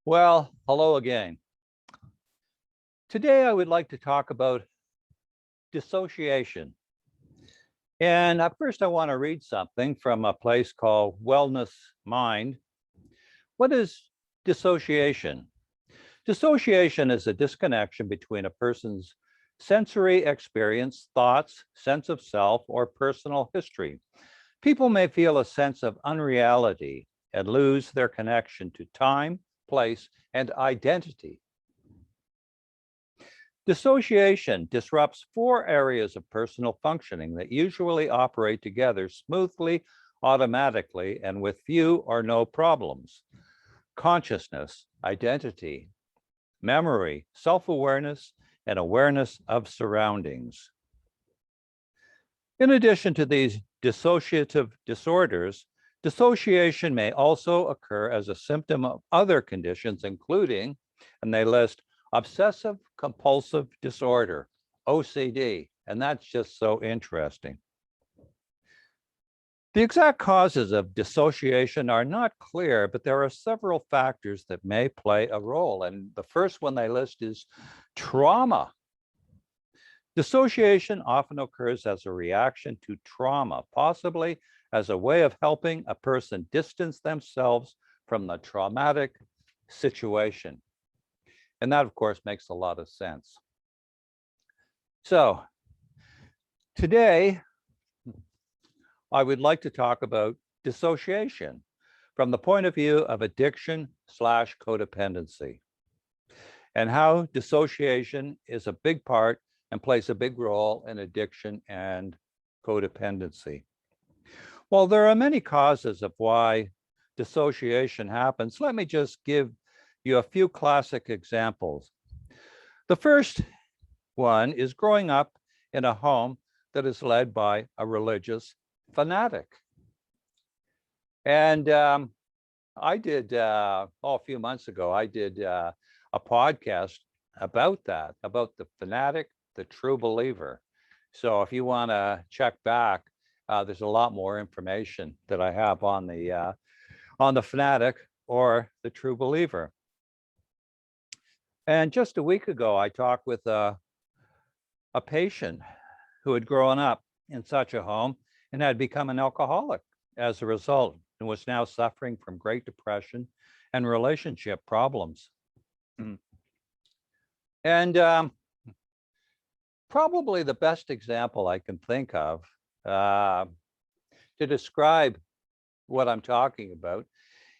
Well, hello again. Today I would like to talk about dissociation. And at first I want to read something from a place called Wellness Mind. What is dissociation? Dissociation is a disconnection between a person's sensory experience, thoughts, sense of self, or personal history. People may feel a sense of unreality and lose their connection to time, place, and identity. Dissociation disrupts four areas of personal functioning that usually operate together smoothly, automatically, and with few or no problems: consciousness, identity, memory, self-awareness, and awareness of surroundings. In addition to these dissociative disorders, dissociation may also occur as a symptom of other conditions, including, and they list, obsessive compulsive disorder, OCD, and that's just so interesting. The exact causes of dissociation are not clear, but there are several factors that may play a role. And the first one they list is trauma. Dissociation often occurs as a reaction to trauma, possibly as a way of helping a person distance themselves from the traumatic situation. And that, of course, makes a lot of sense. So today, I would like to talk about dissociation from the point of view of addiction/codependency, and how dissociation is a big part and plays a big role in addiction and codependency. While there are many causes of why dissociation happens, let me just give you a few classic examples. The first one is growing up in a home that is led by a religious fanatic. And I did, a few months ago, I did a podcast about that, about the fanatic, the true believer. So if you want to check back, there's a lot more information that I have on the fanatic or the true believer. And just a week ago, I talked with a patient who had grown up in such a home and had become an alcoholic as a result, and was now suffering from great depression and relationship problems. And probably the best example I can think of to describe what I'm talking about,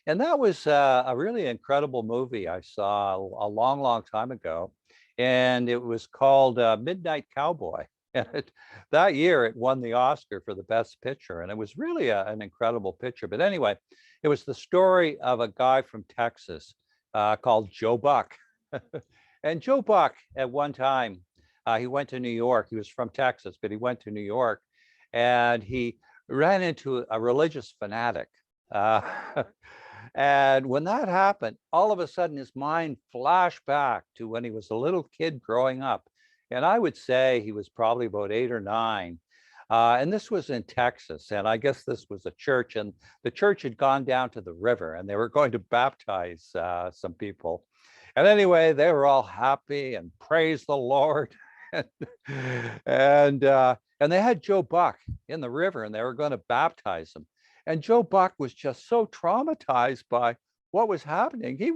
and that was a really incredible movie I saw a long, long time ago, and it was called Midnight Cowboy. And that year, it won the Oscar for the Best Picture, and it was really an incredible picture. But anyway, it was the story of a guy from Texas called Joe Buck. And Joe Buck, at one time, he went to New York. He was from Texas, but he went to New York, and he ran into a religious fanatic. And when that happened, all of a sudden his mind flashed back to when he was a little kid growing up. And I would say he was probably about 8 or 9. And this was in Texas. And I guess this was a church. And the church had gone down to the river and they were going to baptize some people. And anyway, they were all happy and praise the Lord. and they had Joe Buck in the river and they were going to baptize him. And Joe Buck was just so traumatized by what was happening. He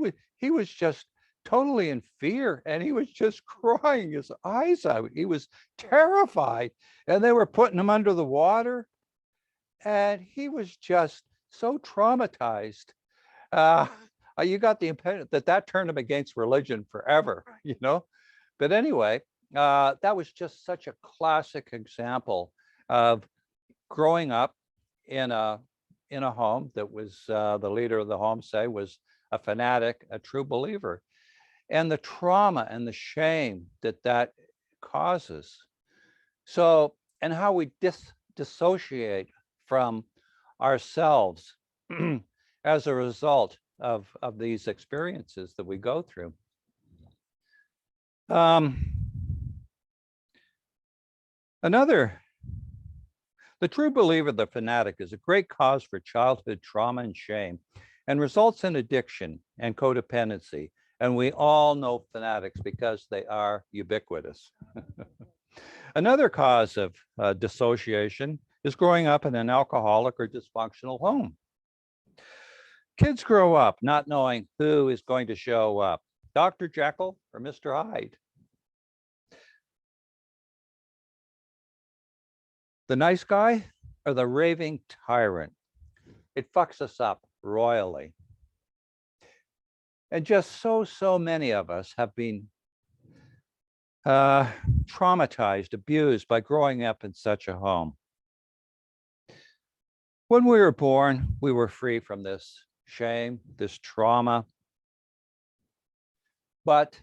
was just totally in fear, and he was just crying his eyes out. He was terrified, and they were putting him under the water, and he was just so traumatized. You got the impression that turned him against religion forever, you know. But anyway, that was just such a classic example of growing up in a home that was the leader of the home, say, was a fanatic, a true believer, and the trauma and the shame that causes. So, and how we dissociate from ourselves as a result of these experiences that we go through. The true believer, the fanatic, is a great cause for childhood trauma and shame, and results in addiction and codependency. And we all know fanatics because they are ubiquitous. Another cause of dissociation is growing up in an alcoholic or dysfunctional home. Kids grow up not knowing who is going to show up, Dr. Jekyll or Mr. Hyde. The nice guy or the raving tyrant. It fucks us up royally. And just so many of us have been traumatized, abused by growing up in such a home. When we were born, we were free from this shame, this trauma. But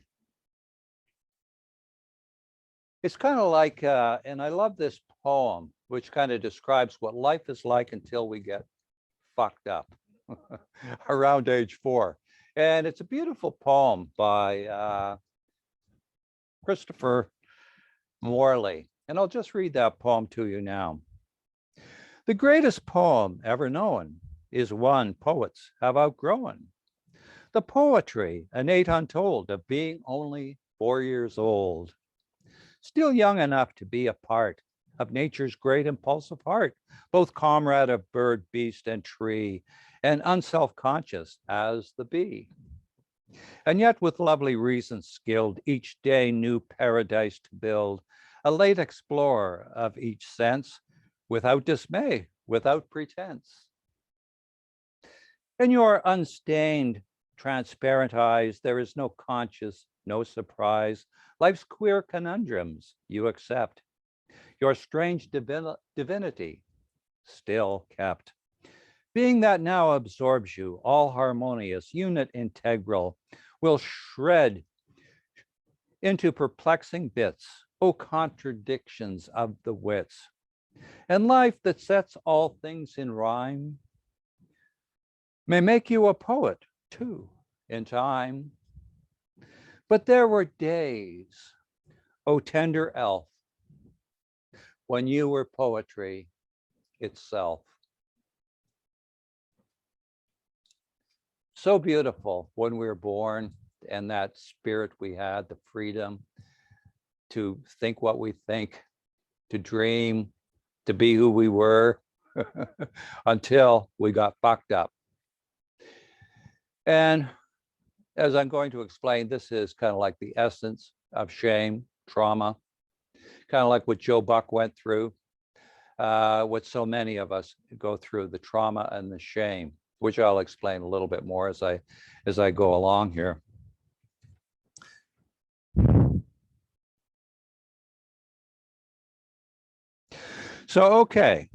it's kind of like, and I love this poem, which kind of describes what life is like until we get fucked up around age 4. And it's a beautiful poem by Christopher Morley. And I'll just read that poem to you now. The greatest poem ever known is one poets have outgrown. The poetry, innate untold, of being only 4 years old. Still young enough to be a part of nature's great impulsive heart, both comrade of bird, beast, and tree, and unself-conscious as the bee. And yet with lovely reason skilled, each day new paradise to build, a late explorer of each sense, without dismay, without pretense. In your unstained, transparent eyes, there is no conscience, no surprise. Life's queer conundrums you accept. Your strange divinity still kept. Being that now absorbs you, all harmonious, unit integral, will shred into perplexing bits, oh contradictions of the wits. And life that sets all things in rhyme may make you a poet too in time. But there were days, oh tender elf, when you were poetry itself. So beautiful when we were born, and that spirit we had, the freedom to think what we think, to dream, to be who we were, until we got fucked up. And as I'm going to explain, this is kind of like the essence of shame, trauma, kind of like what Joe Buck went through, what so many of us go through, the trauma and the shame, which I'll explain a little bit more as I go along here. So, okay,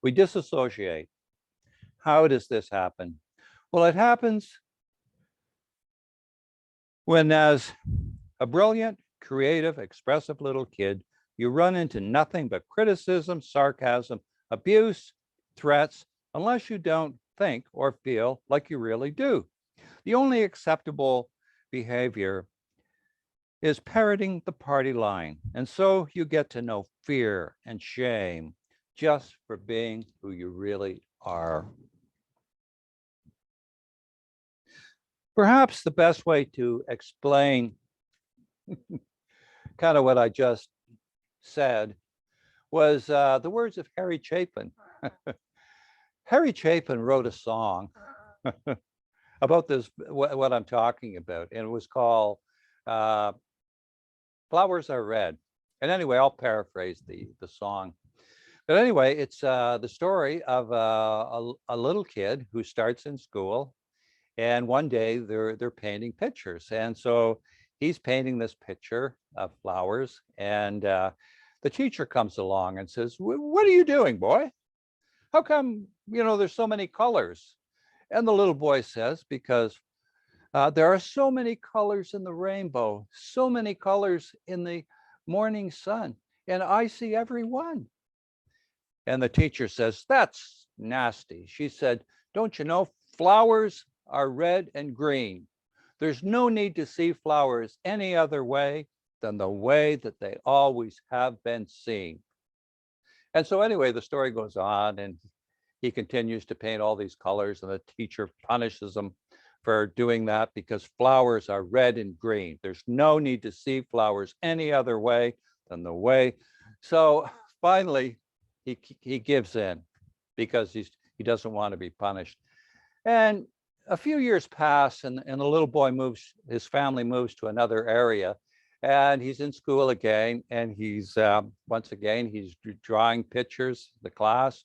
we dissociate. How does this happen? Well, it happens when, as a brilliant, creative, expressive little kid, you run into nothing but criticism, sarcasm, abuse, threats, unless you don't think or feel like you really do. The only acceptable behavior is parroting the party line. And so you get to know fear and shame just for being who you really are. Perhaps the best way to explain kind of what I just said was the words of Harry Chapin. Harry Chapin wrote a song about this, what I'm talking about, and it was called Flowers Are Red. And anyway, I'll paraphrase the song. But anyway, it's the story of a little kid who starts in school, and one day they're painting pictures. And so he's painting this picture of flowers, and the teacher comes along and says, "What are you doing, boy? How come, there's so many colors?" And the little boy says, "Because there are so many colors in the rainbow, so many colors in the morning sun, and I see every one." And the teacher says, "That's nasty." She said, "Don't you know flowers are red and green? There's no need to see flowers any other way than the way that they always have been seen." And so anyway, the story goes on, and he continues to paint all these colors, and the teacher punishes him for doing that because flowers are red and green. There's no need to see flowers any other way than the way. So finally, he gives in because he doesn't want to be punished. And a few years pass, and the little boy moves, his family moves to another area, and he's in school again, and he's once again, he's drawing pictures, the class,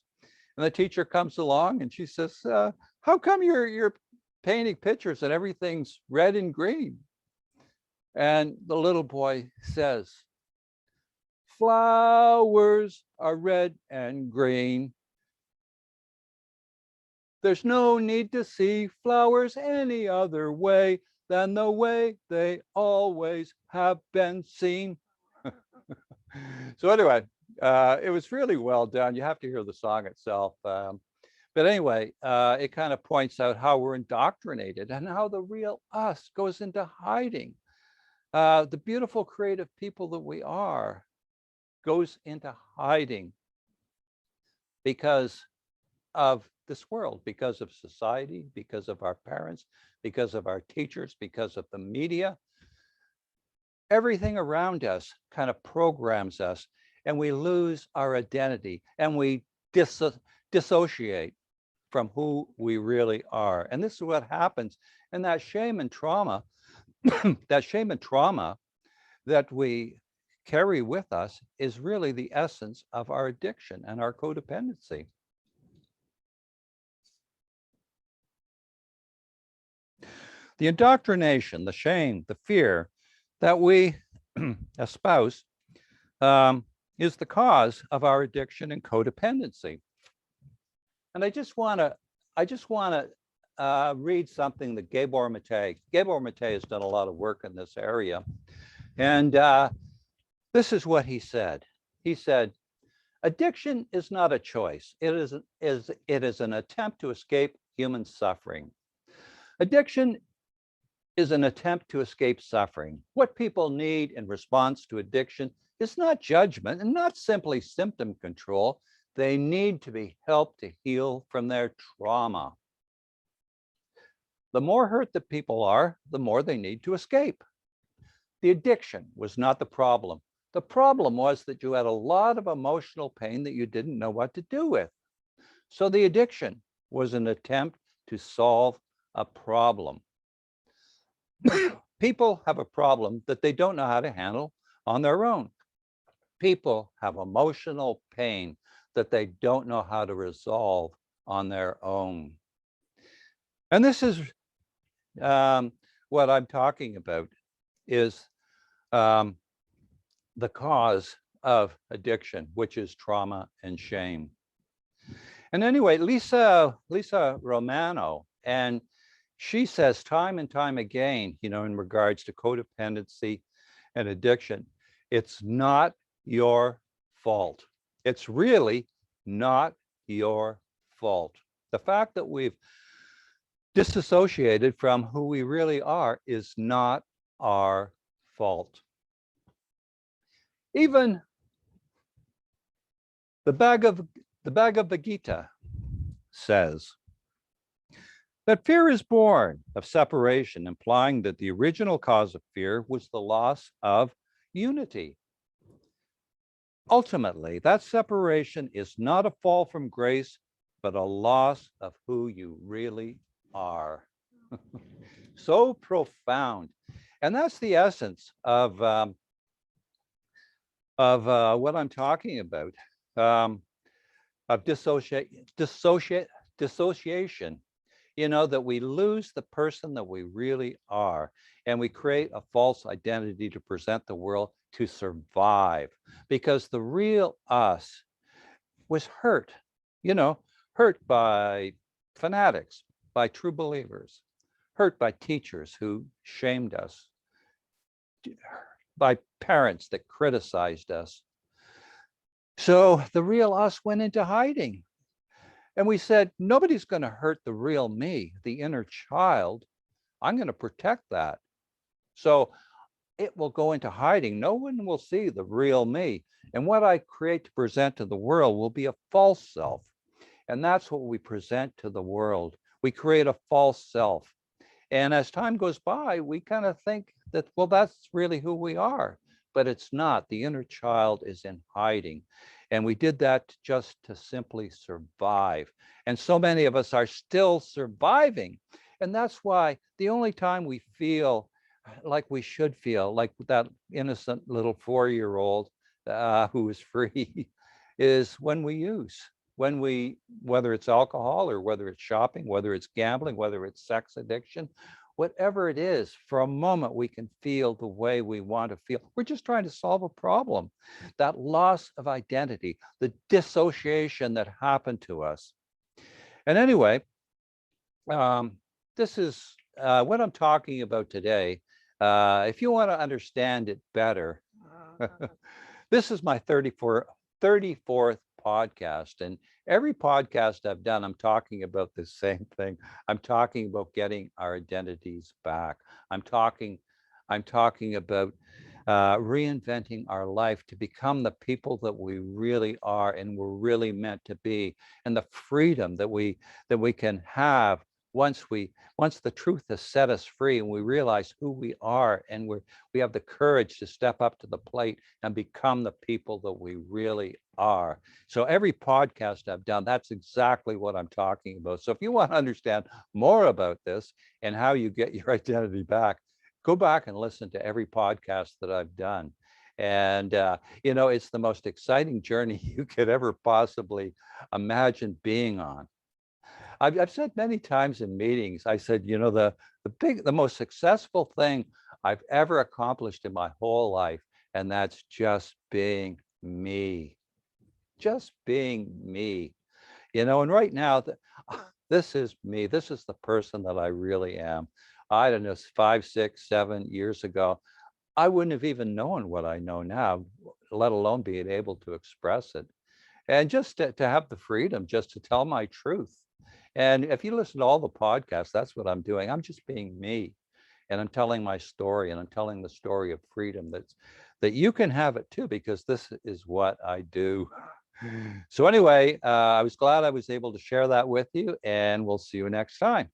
and the teacher comes along and she says, how come you're painting pictures and everything's red and green? And the little boy says, flowers are red and green. There's no need to see flowers any other way than the way they always have been seen. So anyway, it was really well done. You have to hear the song itself. But anyway, it kind of points out how we're indoctrinated and how the real us goes into hiding. The beautiful creative people that we are goes into hiding because of this world, because of society, because of our parents, because of our teachers, because of the media. Everything around us kind of programs us, and we lose our identity, and we dissociate from who we really are. And this is what happens. And that shame and trauma, that shame and trauma that we carry with us is really the essence of our addiction and our codependency. The indoctrination, the shame, the fear that we espouse is the cause of our addiction and codependency. And I just want to read something that Gabor Mate has done a lot of work in this area. And this is what he said. He said, addiction is not a choice. It is an attempt to escape human suffering. Addiction is an attempt to escape suffering. What people need in response to addiction is not judgment and not simply symptom control. They need to be helped to heal from their trauma. The more hurt that people are, the more they need to escape. The addiction was not the problem. The problem was that you had a lot of emotional pain that you didn't know what to do with. So the addiction was an attempt to solve a problem. People have a problem that they don't know how to handle on their own. People have emotional pain that they don't know how to resolve on their own. And this is what I'm talking about, is the cause of addiction, which is trauma and shame. And anyway, Lisa Romano, and she says time and time again, in regards to codependency and addiction, it's not your fault. It's really not your fault. The fact that we've disassociated from who we really are is not our fault. Even the Bhagavad Gita says that fear is born of separation, implying that the original cause of fear was the loss of unity. Ultimately, that separation is not a fall from grace, but a loss of who you really are. So profound. And that's the essence of what I'm talking about, of dissociation. That we lose the person that we really are, and we create a false identity to present the world to survive, because the real us was hurt, hurt by fanatics, by true believers, hurt by teachers who shamed us, by parents that criticized us. So the real us went into hiding. And we said, nobody's going to hurt the real me, the inner child. I'm going to protect that. So it will go into hiding. No one will see the real me. And what I create to present to the world will be a false self. And that's what we present to the world. We create a false self. And as time goes by, we kind of think that, well, that's really who we are. But it's not. The inner child is in hiding. And we did that just to simply survive. And so many of us are still surviving. And that's why the only time we feel like we should feel, like that innocent little 4-year-old who is free, is when we use. Whether it's alcohol or whether it's shopping, whether it's gambling, whether it's sex addiction, whatever it is, for a moment we can feel the way we want to feel. We're just trying to solve a problem. That loss of identity, the dissociation that happened to us. And anyway, this is what I'm talking about today. If you want to understand it better, this is my 34th podcast. And every podcast I've done, I'm talking about the same thing. I'm talking about getting our identities back. I'm talking about reinventing our life to become the people that we really are and we're really meant to be, and the freedom that we can have once the truth has set us free and we realize who we are, and we have the courage to step up to the plate and become the people that we really are. So every podcast I've done, that's exactly what I'm talking about. So if you want to understand more about this and how you get your identity back, go back and listen to every podcast that I've done. And, it's the most exciting journey you could ever possibly imagine being on. I've said many times in meetings, I said, the most successful thing I've ever accomplished in my whole life, and that's just being me. Just being me. And right now, this is me. This is the person that I really am. I don't know, 5, 6, 7 years ago, I wouldn't have even known what I know now, let alone being able to express it. And just to have the freedom just to tell my truth. And if you listen to all the podcasts, that's what I'm doing. I'm just being me. And I'm telling my story, and I'm telling the story of freedom that you can have it too, because this is what I do. So anyway, I was glad I was able to share that with you, and we'll see you next time.